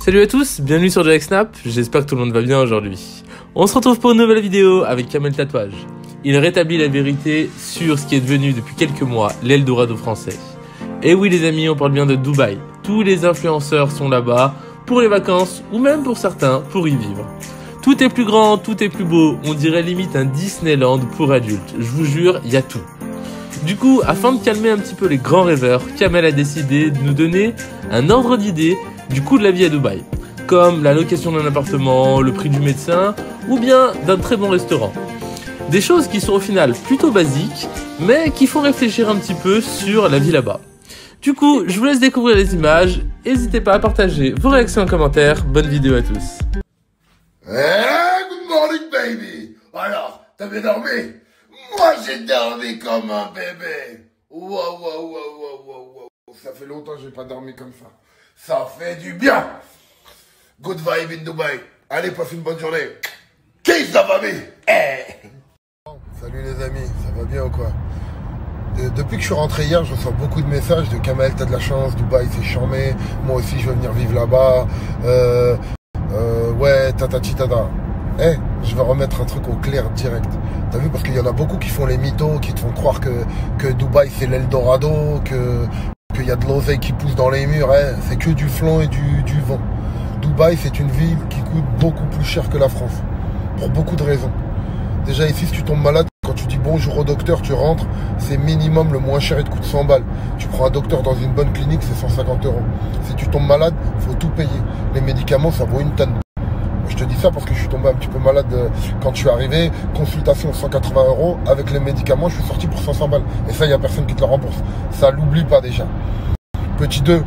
Salut à tous, bienvenue sur Jack Snap, j'espère que tout le monde va bien aujourd'hui. On se retrouve pour une nouvelle vidéo avec Kamel Tatouage. Il rétablit la vérité sur ce qui est devenu depuis quelques mois l'Eldorado français. Et oui les amis, on parle bien de Dubaï. Tous les influenceurs sont là-bas pour les vacances ou même pour certains pour y vivre. Tout est plus grand, tout est plus beau, on dirait limite un Disneyland pour adultes. Je vous jure, il y a tout. Du coup, afin de calmer un petit peu les grands rêveurs, Kamel a décidé de nous donner un ordre d'idée du coût de la vie à Dubaï, comme la location d'un appartement, le prix du médecin ou bien d'un très bon restaurant. Des choses qui sont au final plutôt basiques, mais qui font réfléchir un petit peu sur la vie là-bas. Du coup, je vous laisse découvrir les images, n'hésitez pas à partager vos réactions en commentaire, bonne vidéo à tous. Hey, good morning baby. Alors, t'as bien dormi? Moi j'ai dormi comme un bébé. Wow. Ça fait longtemps que j'ai pas dormi comme ça. Ça fait du bien. Good vibe in Dubai. Allez, passe une bonne journée. Kiss la famille. Hey. Salut les amis, ça va bien ou quoi? Depuis que je suis rentré hier, je reçois beaucoup de messages de Kamel, t'as de la chance, Dubaï c'est charmé, moi aussi je veux venir vivre là-bas. Ouais, tatati tata. Je vais remettre un truc au clair direct. T'as vu, parce qu'il y en a beaucoup qui font les mythos, qui te font croire que Dubaï c'est l'Eldorado, qu'il y a de l'oseille qui pousse dans les murs. C'est que du flanc et du vent. Dubaï c'est une ville qui coûte beaucoup plus cher que la France. Pour beaucoup de raisons. Déjà ici, si tu tombes malade, quand tu dis bonjour au docteur, tu rentres, c'est minimum le moins cher, il te coûte 100 balles. Tu prends un docteur dans une bonne clinique, c'est 150 €. Si tu tombes malade, il faut tout payer. Les médicaments, ça vaut une tonne. Je te dis ça parce que je suis tombé un petit peu malade quand je suis arrivé. Consultation 180 €. Avec les médicaments, je suis sorti pour 500 balles. Et ça, il n'y a personne qui te le rembourse. Ça, l'oublie pas déjà. Petit 2.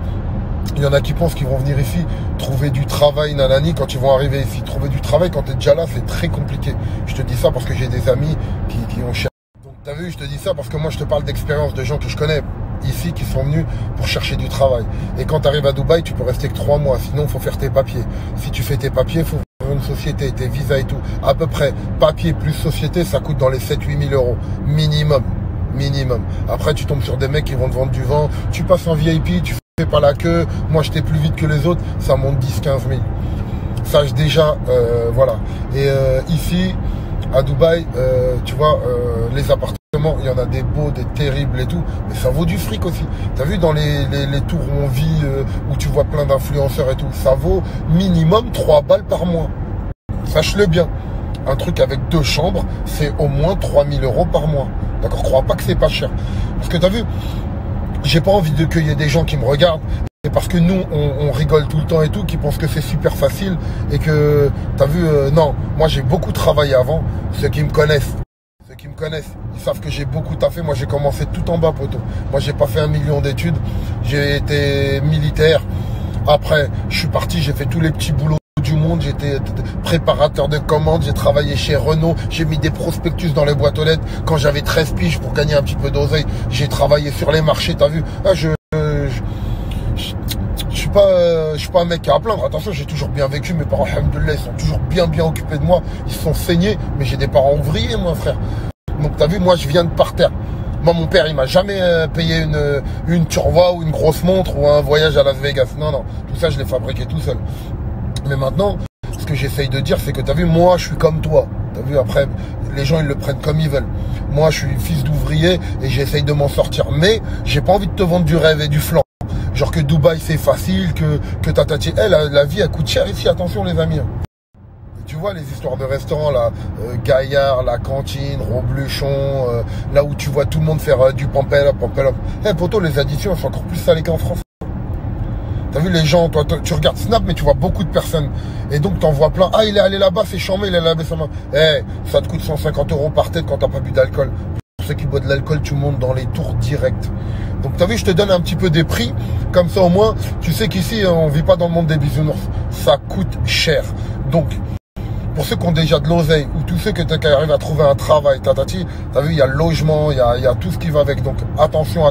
Il y en a qui pensent qu'ils vont venir ici trouver du travail, nanani, quand ils vont arriver ici. Trouver du travail quand tu es déjà là, c'est très compliqué. Je te dis ça parce que j'ai des amis qui ont cherché. Donc t'as vu, je te dis ça parce que moi je te parle d'expérience de gens que je connais ici qui sont venus pour chercher du travail. Et quand tu arrives à Dubaï, tu peux rester que 3 mois. Sinon, il faut faire tes papiers. Si tu fais tes papiers, il faut faire une société, tes visas et tout. À peu près, papier plus société, ça coûte dans les 7-8 000 € minimum. Après, tu tombes sur des mecs qui vont te vendre du vent. Tu passes en VIP, tu fais pas la queue. Moi, j'étais plus vite que les autres. Ça monte 10-15 000. Sache déjà, voilà. Et ici, à Dubaï, tu vois, les appartements, il y en a des beaux, des terribles et tout. Mais ça vaut du fric aussi. T'as vu dans les tours où on vit, où tu vois plein d'influenceurs et tout, ça vaut minimum 3 balles par mois. Sache-le bien. Un truc avec 2 chambres, c'est au moins 3 000 € par mois. D'accord, crois pas que c'est pas cher. Parce que t'as vu, j'ai pas envie qu'il y ait des gens qui me regardent. C'est parce que nous, on rigole tout le temps et tout, qui pensent que c'est super facile. Et que, t'as vu, non, moi j'ai beaucoup travaillé avant. Ceux qui me connaissent, ils savent que j'ai beaucoup taffé. Moi j'ai commencé tout en bas, poteau. Moi j'ai pas fait 1 million d'études. J'ai été militaire. Après, je suis parti, j'ai fait tous les petits boulots du monde, j'étais préparateur de commandes, j'ai travaillé chez Renault, j'ai mis des prospectus dans les boîtes aux lettres quand j'avais 13 piges pour gagner un petit peu d'oseille, j'ai travaillé sur les marchés, t'as vu, je suis pas un mec à plaindre, attention, j'ai toujours bien vécu, mes parents, alhamdoulilah, ils sont toujours bien occupés de moi, ils se sont saignés, mais j'ai des parents ouvriers, moi, frère. Donc t'as vu, moi je viens de par terre. Moi, mon père, il m'a jamais payé une turva ou une grosse montre ou un voyage à Las Vegas. Non, tout ça, je l'ai fabriqué tout seul. Mais maintenant, ce que j'essaye de dire, c'est que tu as vu, moi, je suis comme toi. Tu as vu, après, les gens, ils le prennent comme ils veulent. Moi, je suis fils d'ouvrier et j'essaye de m'en sortir. Mais j'ai pas envie de te vendre du rêve et du flan. Genre que Dubaï, c'est facile, que tatati. La vie, elle coûte cher ici. Attention, les amis. Tu vois les histoires de restaurants, là, Gaillard, la cantine, Robluchon, là où tu vois tout le monde faire du pampel up. Poto, les additions, elles sont encore plus salées qu'en France. T'as vu les gens, toi, tu regardes Snap, mais tu vois beaucoup de personnes. Et donc, t'en vois plein. Ah, il est allé là-bas, c'est charmé, il est allé là-bas, ça ça te coûte 150 € par tête quand t'as pas bu d'alcool. Pour ceux qui boivent de l'alcool, tu montes dans les tours directs. Donc, t'as vu, je te donne un petit peu des prix. Comme ça, au moins, tu sais qu'ici, on vit pas dans le monde des bisounours. Ça coûte cher. Donc, pour ceux qui ont déjà de l'oseille, ou tous ceux qui arrivent à trouver un travail, t'as vu, il y a le logement, il y a tout ce qui va avec. Donc, attention,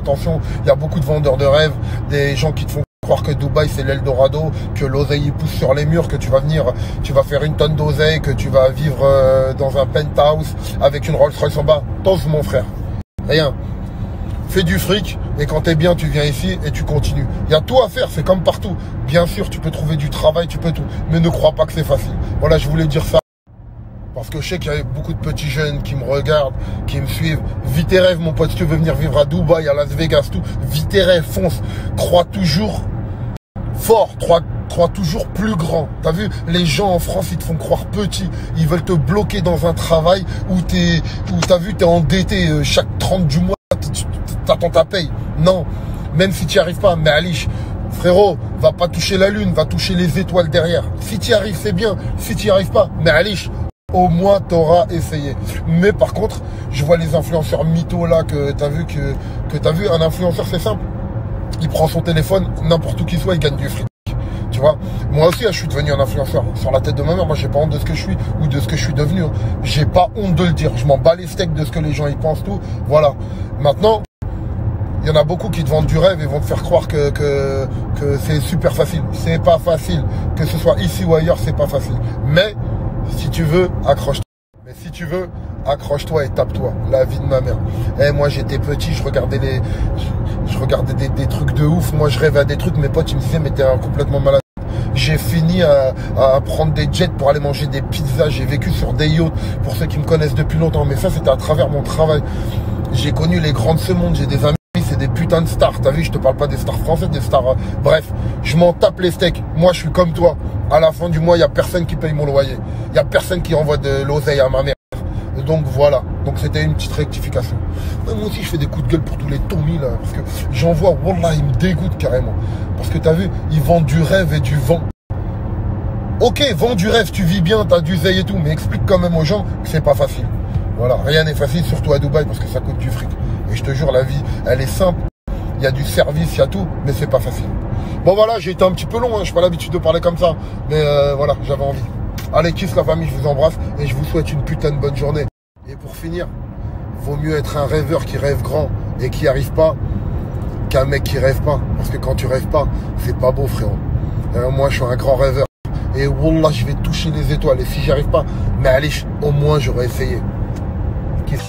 il y a beaucoup de vendeurs de rêves, des gens qui te font croire que Dubaï c'est l'Eldorado, que l'oseille pousse sur les murs, que tu vas venir, tu vas faire une tonne d'oseille, que tu vas vivre dans un penthouse avec une Rolls Royce en bas. T'oses mon frère. Rien. Fais du fric, Et quand t'es bien, tu viens ici et tu continues. Il y a tout à faire, c'est comme partout. Bien sûr, tu peux trouver du travail, tu peux tout. Mais ne crois pas que c'est facile. Voilà, je voulais dire ça. Parce que je sais qu'il y a beaucoup de petits jeunes qui me regardent, qui me suivent. Vis tes rêves, mon pote. Si tu veux venir vivre à Dubaï, à Las Vegas, tout. Vis tes rêves, fonce. Crois toujours fort. Crois toujours plus grand. T'as vu, les gens en France, ils te font croire petit. Ils veulent te bloquer dans un travail où t'as vu, t'es endetté chaque 30 du mois, t'attends ta paye. Non, même si tu n'y arrives pas, mais Alish, frérot, va pas toucher la lune, va toucher les étoiles derrière. Si tu y arrives, c'est bien. Si tu n'y arrives pas, mais Alish, au moins t'auras essayé. Mais par contre, je vois les influenceurs mythos là que t'as vu, un influenceur c'est simple. Il prend son téléphone, n'importe où qu'il soit, il gagne du fric. Tu vois, moi aussi, je suis devenu un influenceur. Sur la tête de ma mère, moi, j'ai pas honte de ce que je suis ou de ce que je suis devenu. J'ai pas honte de le dire. Je m'en bats les steaks de ce que les gens y pensent, tout. Voilà. Maintenant, il y en a beaucoup qui te vendent du rêve et vont te faire croire que c'est super facile. C'est pas facile. Que ce soit ici ou ailleurs, c'est pas facile. Mais, si tu veux, accroche-toi. Mais si tu veux, accroche-toi et tape-toi. La vie de ma mère. Moi, j'étais petit, je regardais des trucs de ouf. Moi, je rêvais à des trucs. Mes potes, ils me disaient, mais t'es complètement malade. J'ai fini à prendre des jets pour aller manger des pizzas. J'ai vécu sur des yachts, pour ceux qui me connaissent depuis longtemps. Mais ça, c'était à travers mon travail. J'ai connu les grands de ce monde. J'ai des amis, c'est des putains de stars. T'as vu, je te parle pas des stars françaises, des stars... Bref, je m'en tape les steaks. Moi, je suis comme toi. À la fin du mois, il n'y a personne qui paye mon loyer. Il n'y a personne qui envoie de l'oseille à ma mère. Donc voilà, donc c'était une petite rectification. Moi aussi je fais des coups de gueule pour tous les Tommy là, parce que j'en vois, wallah, ils me dégoûtent carrément. Parce que t'as vu, ils vendent du rêve et du vent. Ok, vends du rêve, tu vis bien, t'as du zeille et tout, mais explique quand même aux gens que c'est pas facile. Voilà, rien n'est facile, surtout à Dubaï, parce que ça coûte du fric. Et je te jure, la vie, elle est simple, il y a du service, il y a tout, mais c'est pas facile. Bon voilà, j'ai été un petit peu long, j'ai pas l'habitude de parler comme ça, mais voilà, j'avais envie. Allez, kiss la famille, je vous embrasse, et je vous souhaite une putain de bonne journée. Et pour finir, vaut mieux être un rêveur qui rêve grand et qui n'y arrive pas qu'un mec qui rêve pas. Parce que quand tu rêves pas, c'est pas beau, frérot. Moi, je suis un grand rêveur. Et wallah, je vais toucher les étoiles. Et si j'y arrive pas, mais allez, au moins, j'aurais essayé. Kiss.